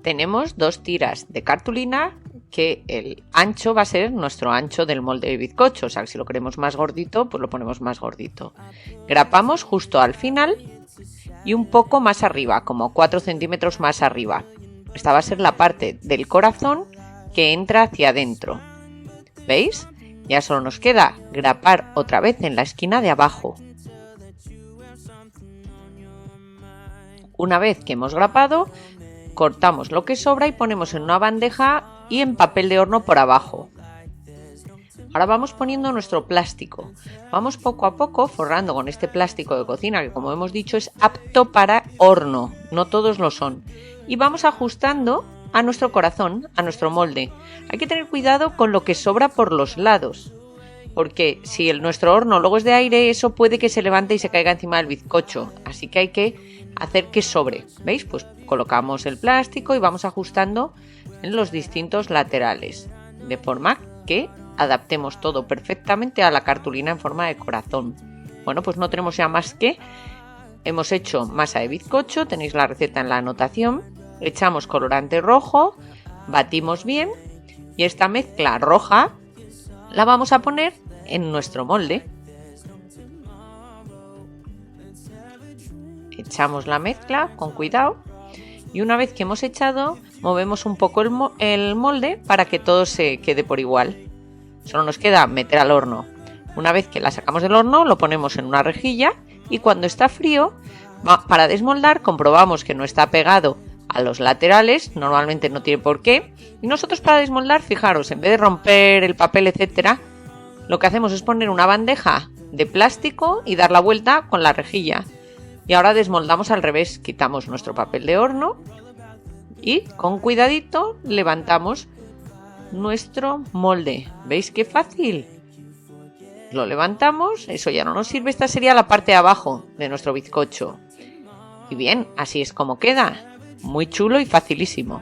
tenemos 2 tiras de cartulina que el ancho va a ser nuestro ancho del molde de bizcocho, o sea que si lo queremos más gordito, pues lo ponemos más gordito. Grapamos justo al final y un poco más arriba, como 4 centímetros más arriba. Esta va a ser la parte del corazón que entra hacia adentro. ¿Veis? Ya solo nos queda grapar otra vez en la esquina de abajo. Una vez que hemos grapado, cortamos lo que sobra y ponemos en una bandeja y en papel de horno por abajo. Ahora vamos poniendo nuestro plástico. Vamos poco a poco forrando con este plástico de cocina que, como hemos dicho, es apto para horno. No todos lo son. Y vamos ajustando a nuestro corazón, a nuestro molde. Hay que tener cuidado con lo que sobra por los lados, porque si nuestro horno luego es de aire, eso puede que se levante y se caiga encima del bizcocho. Así que hay que hacer que sobre. ¿Veis? Pues colocamos el plástico y vamos ajustando en los distintos laterales, de forma que adaptemos todo perfectamente a la cartulina en forma de corazón. Bueno, pues no tenemos ya más que... Hemos hecho masa de bizcocho, tenéis la receta en la anotación. Echamos colorante rojo, batimos bien y esta mezcla roja la vamos a poner en nuestro molde. Echamos la mezcla con cuidado y una vez que hemos echado, movemos un poco el molde para que todo se quede por igual. Solo nos queda meter al horno. Una vez que la sacamos del horno, lo ponemos en una rejilla y cuando está frío, para desmoldar, comprobamos que no está pegado a los laterales, normalmente no tiene por qué, y nosotros para desmoldar, fijaros, en vez de romper el papel, etcétera, lo que hacemos es poner una bandeja de plástico y dar la vuelta con la rejilla. Y ahora desmoldamos al revés, quitamos nuestro papel de horno y con cuidadito levantamos nuestro molde. ¿Veis qué fácil? Lo levantamos, eso ya no nos sirve, esta sería la parte de abajo de nuestro bizcocho. Y bien, así es como queda, muy chulo y facilísimo.